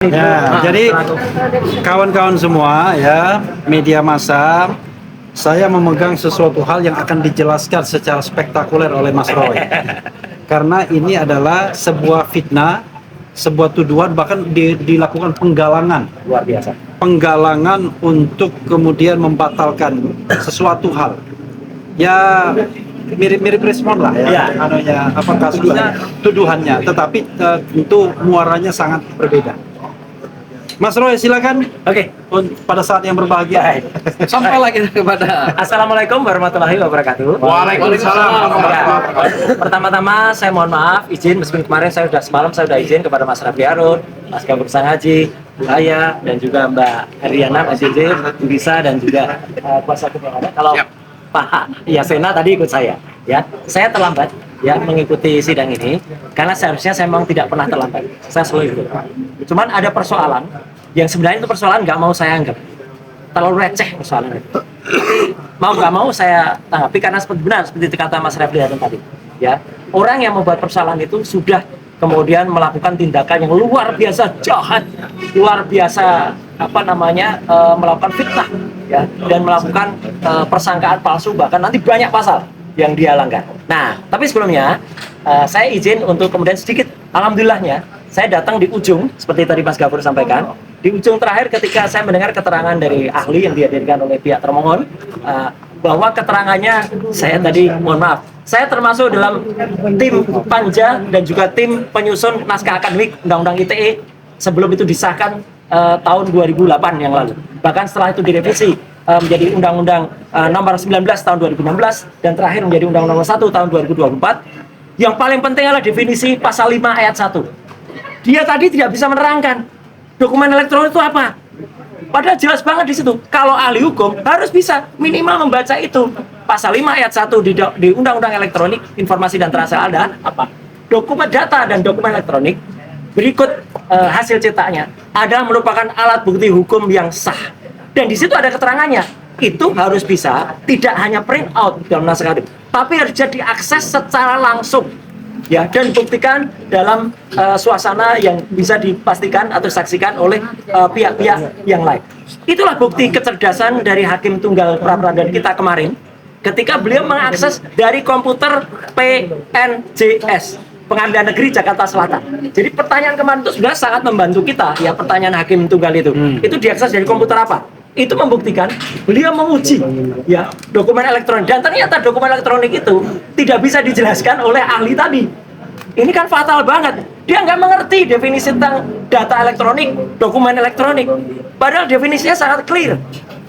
Ya, jadi kawan-kawan semua ya, media massa, saya memegang sesuatu hal yang akan dijelaskan secara spektakuler oleh Mas Roy. Karena ini adalah sebuah fitnah, sebuah tuduhan, bahkan dilakukan penggalangan. Luar biasa. Penggalangan untuk kemudian membatalkan sesuatu hal. Ya, mirip-mirip respon lah ya, apa kasusnya, tuduhannya. Tetapi tentu muaranya sangat berbeda. Mas Roy, silakan. Oke. Pada saat yang berbahagia. Baik. Sampai lagi kepada Assalamualaikum warahmatullahi wabarakatuh. Waalaikumsalam. Ya. Pertama-tama saya mohon maaf izin meskipun kemarin semalam saya sudah izin kepada Mas Raffi Harun, Mas Gabur Sangaji, Bu Aya, dan juga Mbak Ariana, Mas Jj, Bu Risa, dan juga kuasa hukum yang ada. Kalau Pak Yasena tadi ikut saya, ya. Saya terlambat ya mengikuti sidang ini karena seharusnya saya memang tidak pernah terlambat. Saya selalu ikut. Cuman ada persoalan yang sebenarnya itu persoalan nggak mau saya anggap terlalu receh persoalan itu. Tapi mau nggak mau saya tanggapi karena seperti kata Mas Refli tadi, ya, orang yang membuat persoalan itu sudah kemudian melakukan tindakan yang luar biasa jahat, luar biasa melakukan fitnah, ya, dan melakukan persangkaan palsu, bahkan nanti banyak pasal yang dia langgar. Nah, tapi sebelumnya saya izin untuk kemudian sedikit, alhamdulillahnya saya datang di ujung seperti tadi Mas Gafur sampaikan. Di ujung terakhir ketika saya mendengar keterangan dari ahli yang dihadirkan oleh pihak termohon, bahwa keterangannya saya tadi mohon maaf, saya termasuk dalam tim panja dan juga tim penyusun naskah akademik Undang-Undang ITE sebelum itu disahkan tahun 2008 yang lalu. Bahkan setelah itu direvisi menjadi Undang-Undang nomor 19 tahun 2016 dan terakhir menjadi Undang-Undang nomor 1 tahun 2024. Yang paling penting adalah definisi pasal 5 ayat 1. Dia tadi tidak bisa menerangkan dokumen elektronik itu apa. Padahal jelas banget di situ. Kalau ahli hukum harus bisa minimal membaca itu. Pasal 5 ayat 1 di Undang-Undang Elektronik Informasi dan Transaksi ada apa? Dokumen data dan dokumen elektronik berikut hasil cetaknya adalah merupakan alat bukti hukum yang sah. Dan di situ ada keterangannya. Itu harus bisa tidak hanya print out dalam naskah akademik, tapi harus jadi diakses secara langsung. Ya, dan buktikan dalam suasana yang bisa dipastikan atau disaksikan oleh pihak-pihak yang lain. Itulah bukti kecerdasan dari Hakim Tunggal pra-peradilan kita kemarin ketika beliau mengakses dari komputer PNJS, Pengadilan Negeri Jakarta Selatan. Jadi pertanyaan kemarin itu sudah sangat membantu kita, ya, pertanyaan Hakim Tunggal itu. Itu diakses dari komputer apa? Itu membuktikan beliau menguji, ya, dokumen elektronik, dan ternyata dokumen elektronik itu tidak bisa dijelaskan oleh ahli tadi. Ini kan fatal banget. Dia nggak mengerti definisi tentang data elektronik, dokumen elektronik. Padahal definisinya sangat clear,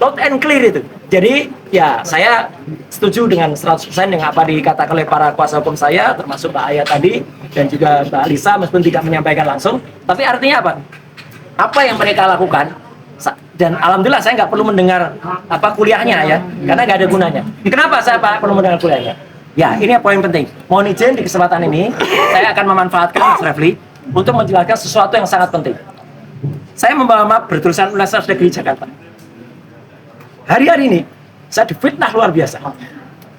loud and clear itu. Jadi ya saya setuju dengan 100% dengan apa dikatakan oleh para kuasa hukum saya, termasuk Mbak Aya tadi dan juga Mbak Lisa, meskipun tidak menyampaikan langsung. Tapi artinya apa? Apa yang mereka lakukan? Dan alhamdulillah saya nggak perlu mendengar kuliahnya, ya, karena nggak ada gunanya. Kenapa saya perlu mendengar kuliahnya? Ya, ini yang poin penting. Mohon izin di kesempatan ini saya akan memanfaatkan Mas Refli untuk menjelaskan sesuatu yang sangat penting. Saya membawa map bertulisan Universitas Negeri Jakarta. Hari-hari ini saya difitnah luar biasa.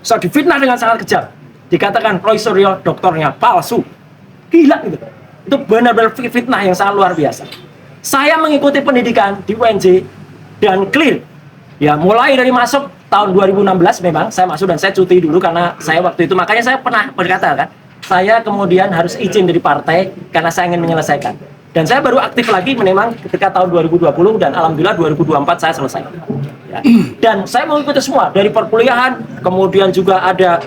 Saya difitnah dengan sangat kejam. Dikatakan Roy Suryo doktornya palsu. Gila gitu. Itu benar-benar fitnah yang sangat luar biasa. Saya mengikuti pendidikan di UNJ dan clear. Ya, mulai dari masuk tahun 2016 memang saya masuk dan saya cuti dulu karena saya waktu itu, makanya saya pernah berkata kan, saya kemudian harus izin dari partai karena saya ingin menyelesaikan. Dan saya baru aktif lagi memang ketika tahun 2020 dan alhamdulillah 2024 saya selesai. Ya. Dan saya mengikuti semua dari perkuliahan, kemudian juga ada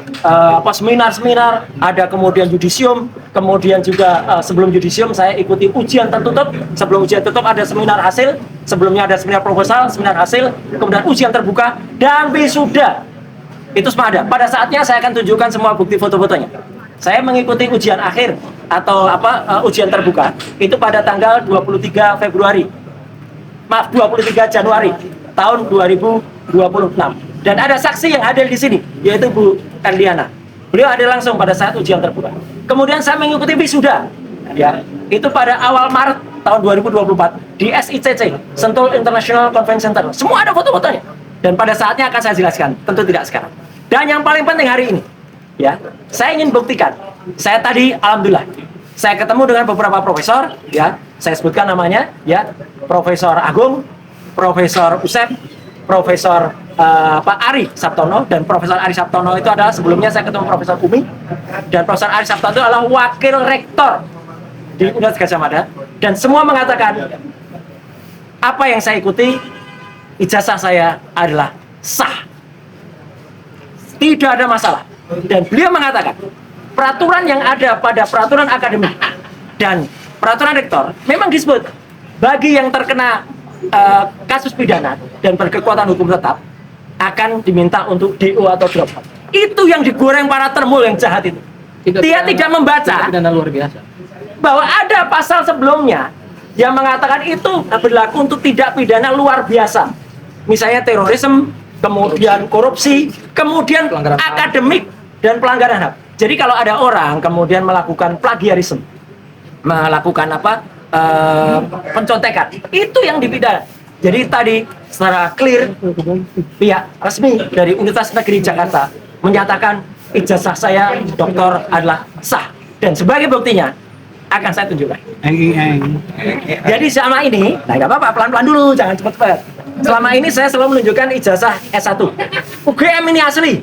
seminar-seminar, ada kemudian yudisium, kemudian juga sebelum yudisium saya ikuti ujian tertutup, sebelum ujian tertutup ada seminar hasil, sebelumnya ada seminar proposal, seminar hasil, kemudian ujian terbuka dan wisuda. Itu semua ada. Pada saatnya saya akan tunjukkan semua bukti foto-fotonya. Saya mengikuti ujian akhir atau ujian terbuka itu pada tanggal 23 Januari tahun 2026. Dan ada saksi yang hadir di sini, yaitu Bu Kandiana. Beliau hadir langsung pada saat ujian terbuka. Kemudian saya mengikuti wisuda, ya, itu pada awal Maret tahun 2024 di SICC, Sentul International Convention Center. Semua ada foto-fotonya. Dan pada saatnya akan saya jelaskan, tentu tidak sekarang. Dan yang paling penting hari ini, ya, saya ingin buktikan. Saya tadi alhamdulillah saya ketemu dengan beberapa profesor, ya, saya sebutkan namanya, ya, Profesor Agung, Profesor Usep, Profesor Pak Ari Sabtono, dan Profesor Ari Sabtono itu adalah sebelumnya saya ketemu Profesor Umi, dan Profesor Ari Sabtono itu adalah wakil rektor di Universitas Gadjah Mada, dan semua mengatakan apa yang saya ikuti, ijazah saya adalah sah, tidak ada masalah. Dan beliau mengatakan peraturan yang ada pada peraturan akademik dan peraturan rektor memang disebut bagi yang terkena kasus pidana dan berkekuatan hukum tetap akan diminta untuk DO atau drop out. Itu yang digoreng para termul yang jahat itu. Dia tidak membaca Pidana luar biasa. bahwa ada pasal sebelumnya yang mengatakan itu berlaku untuk tidak pidana luar biasa. Misalnya terorisme, kemudian korupsi, kemudian Pelanggaran HAM. akademik dan pelanggaran HAM. Jadi kalau ada orang kemudian melakukan plagiarisme, melakukan pencontekan, itu yang dipidana. Jadi tadi secara clear pihak resmi dari Universitas Negeri Jakarta menyatakan ijazah saya doktor adalah sah, dan sebagai buktinya akan saya tunjukkan. Jadi selama ini, nah nggak apa-apa, pelan-pelan dulu, jangan cepat-cepat. Selama ini saya selalu menunjukkan ijazah S1. UGM ini asli,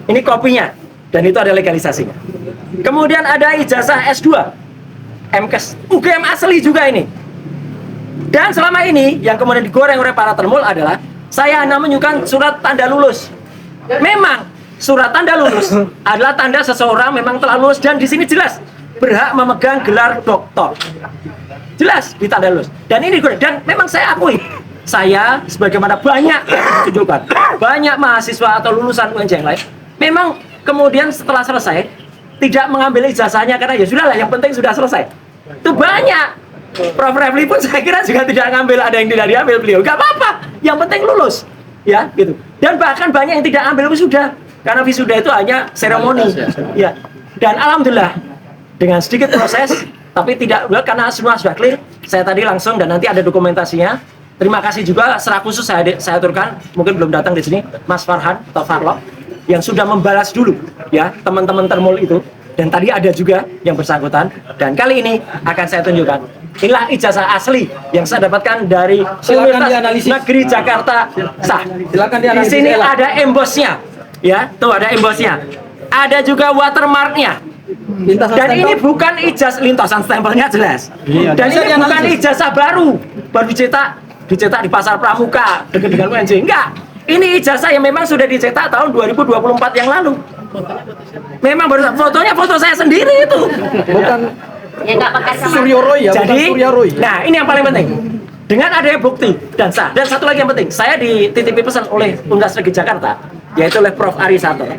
ini kopinya, dan itu ada legalisasinya. Kemudian ada ijazah S2, MKes, UGM asli juga ini. Dan selama ini yang kemudian digoreng oleh para termul adalah saya hanya menunjukkan surat tanda lulus. Memang surat tanda lulus adalah tanda seseorang memang telah lulus, dan di sini jelas berhak memegang gelar doktor. Jelas di tanda lulus. Dan ini dan memang saya akui, saya sebagaimana banyak tunjukkan, banyak mahasiswa atau lulusan UNJ yang lain, memang kemudian setelah selesai tidak mengambil ijazahnya karena ya sudahlah, yang penting sudah selesai. Itu banyak. Prof. Refli pun saya kira juga tidak ngambil, ada yang tidak diambil beliau. Gak apa-apa, yang penting lulus, ya gitu. Dan bahkan banyak yang tidak ambil wisuda, karena wisuda itu hanya seremoni, ya. Dan alhamdulillah dengan sedikit proses, tapi tidak karena semua sudah clear. Saya tadi langsung, dan nanti ada dokumentasinya. Terima kasih juga secara khusus saya aturkan, mungkin belum datang di sini, Mas Farhan atau Farlo, yang sudah membalas dulu, ya, teman-teman termul itu. Dan tadi ada juga yang bersangkutan, dan kali ini akan saya tunjukkan. Inilah ijazah asli yang saya dapatkan dari Universitas Negeri Jakarta sah. Silakan Di dianalisis. sini ada embosnya, ya, tuh ada embosnya. Ada juga watermarknya. Lintasan Dan ini stempel. bukan ijazah, lintasan stempelnya jelas. Iya, Dan bisa ini bukan dianalisis. ijazah baru dicetak di pasar Pramuka dengan UNJ. Enggak. Ini ijazah yang memang sudah dicetak tahun 2024 yang lalu. Memang baru fotonya foto saya sendiri itu. Bukan Ya nggak pakai sama. Suryo Roy ya, bukan Jadi, Surya Roy. nah ini yang paling penting. Dengan adanya bukti dan sah. Dan satu lagi yang penting, saya dititipi pesan oleh Universitas Negeri Jakarta, yaitu oleh Prof. Ari Sabtono.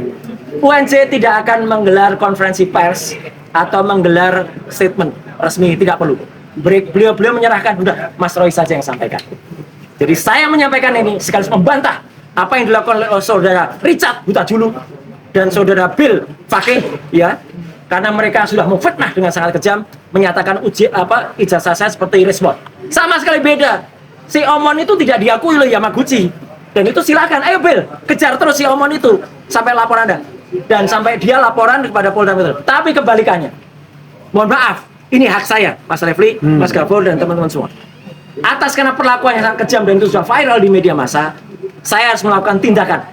UNJ tidak akan menggelar konferensi pers atau menggelar statement resmi, tidak perlu. Beliau menyerahkan, udah Mas Roy saja yang sampaikan. Jadi saya menyampaikan ini sekaligus membantah apa yang dilakukan oleh saudara Richard Huta-Julu dan saudara Bill Fakih, ya, karena mereka sudah memfitnah dengan sangat kejam, menyatakan ijazah saya seperti respon. Sama sekali beda. Si Omon itu tidak diakui oleh Yamaguchi, dan itu silakan, ayo Bill, kejar terus si Omon itu sampai laporan Anda, dan sampai dia laporan kepada Polda Metro. Tapi kebalikannya, mohon maaf, ini hak saya, Mas Refli, Mas Gafur, dan teman-teman semua. Atas karena perlakuan yang sangat kejam dan itu sudah viral di media massa, saya harus melakukan tindakan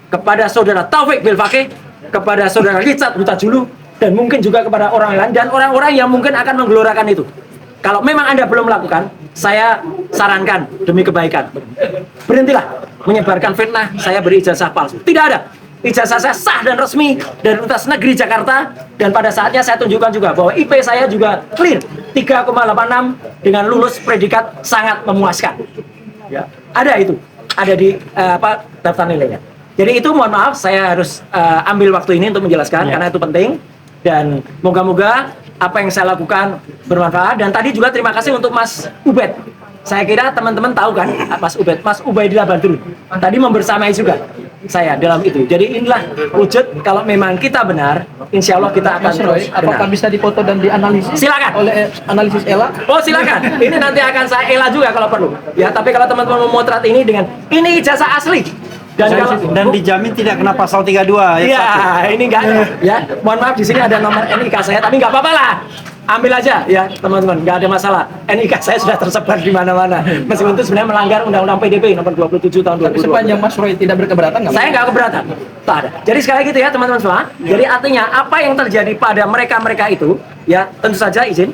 kepada saudara Taufik Bill Fakih, kepada saudara Richard Huta-Julu, dan mungkin juga kepada orang lain dan orang-orang yang mungkin akan menggelorakan itu. Kalau memang Anda belum melakukan, saya sarankan demi kebaikan, berhentilah menyebarkan fitnah saya beri ijazah palsu. Tidak ada. Ijazah saya sah dan resmi dari Universitas Negeri Jakarta, dan pada saatnya saya tunjukkan juga bahwa IP saya juga clear 3,86 dengan lulus predikat sangat memuaskan. Ya, ada itu, ada di daftar nilainya. Jadi itu mohon maaf saya harus ambil waktu ini untuk menjelaskan karena itu penting, dan moga-moga apa yang saya lakukan bermanfaat. Dan tadi juga terima kasih untuk Mas Ubed. Saya kira teman-teman tahu kan Mas Ubed, Mas Ubaidillah Badrun. Tadi membersamai juga saya dalam itu. Jadi inilah wujud kalau memang kita benar, insya Allah kita akan Mas Roy, terus apakah benar. bisa difoto dan dianalisis? Silakan. Oleh analisis Ella? Oh silakan, ini nanti akan saya ela juga kalau perlu. Ya, tapi kalau teman-teman memotret ini dengan ini ijazah asli. Dan dijamin tidak kena pasal 32 ya. Iya, ini enggak ada. Ya, mohon maaf di sini ada nomor NIK saya, tapi enggak apa-apa lah. ambil aja ya teman-teman, nggak ada masalah. NIK saya sudah tersebar di mana-mana. Meskipun itu sebenarnya melanggar Undang-Undang PDB nomor 27 tahun 2020. Sepanjang Mas Roy tidak berkeberatan nggak? Saya nggak keberatan, tak ada. Jadi sekali lagi gitu ya teman-teman semua. Jadi artinya apa yang terjadi pada mereka-mereka itu, ya tentu saja izin,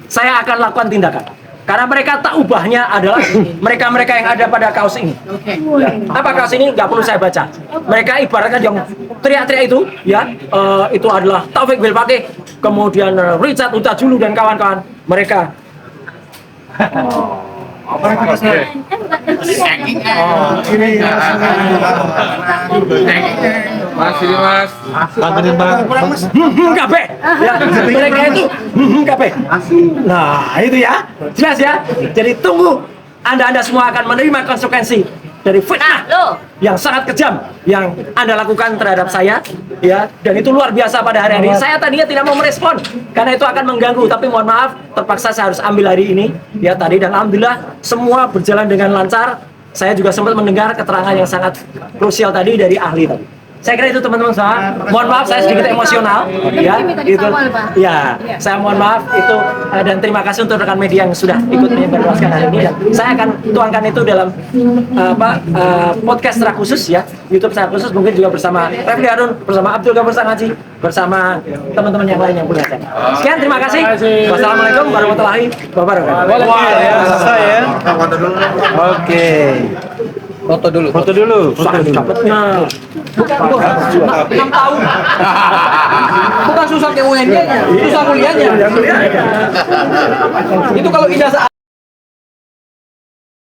saya akan lakukan tindakan. Karena mereka tak ubahnya adalah mereka-mereka yang ada pada kaos ini. Ya. Apa kaos ini? Nggak perlu saya baca. Mereka ibaratkan yang teriak-teriak itu, ya itu adalah Taufik Bilpake, kemudian Richard Huta Julu dan kawan-kawan. Mereka Mas. Kape, ya mereka itu kape. Nah itu ya, jelas ya. Jadi tunggu, anda semua akan menerima konsekuensi dari fitnah yang sangat kejam yang anda lakukan terhadap saya, ya. Dan itu luar biasa pada hari ini. Saya tadinya tidak mau merespon karena itu akan mengganggu, tapi mohon maaf, terpaksa saya harus ambil hari ini, ya tadi. Dan alhamdulillah semua berjalan dengan lancar. Saya juga sempat mendengar keterangan yang sangat krusial tadi dari ahli tadi. Saya kira itu teman-teman semua. Mohon maaf saya sedikit emosional, ya. Itu, ya. Saya mohon maaf itu dan terima kasih untuk rekan media yang sudah ikut menyebarluaskan hari ini. Dan saya akan tuangkan itu dalam podcast secara khusus ya, YouTube secara khusus mungkin juga bersama Refli Harun, bersama Abdul Ghafur Sangaji, bersama teman-teman yang lain yang punya channel. Sekian, terima kasih. Wassalamualaikum warahmatullahi wabarakatuh. Wah, ya, selesai ya. Oke. Foto dulu. Foto dulu. Dapatnya Bukan 6 tahun. Bukan susah ke UN-nya, susah kuliahnya. Itu kalau ijazah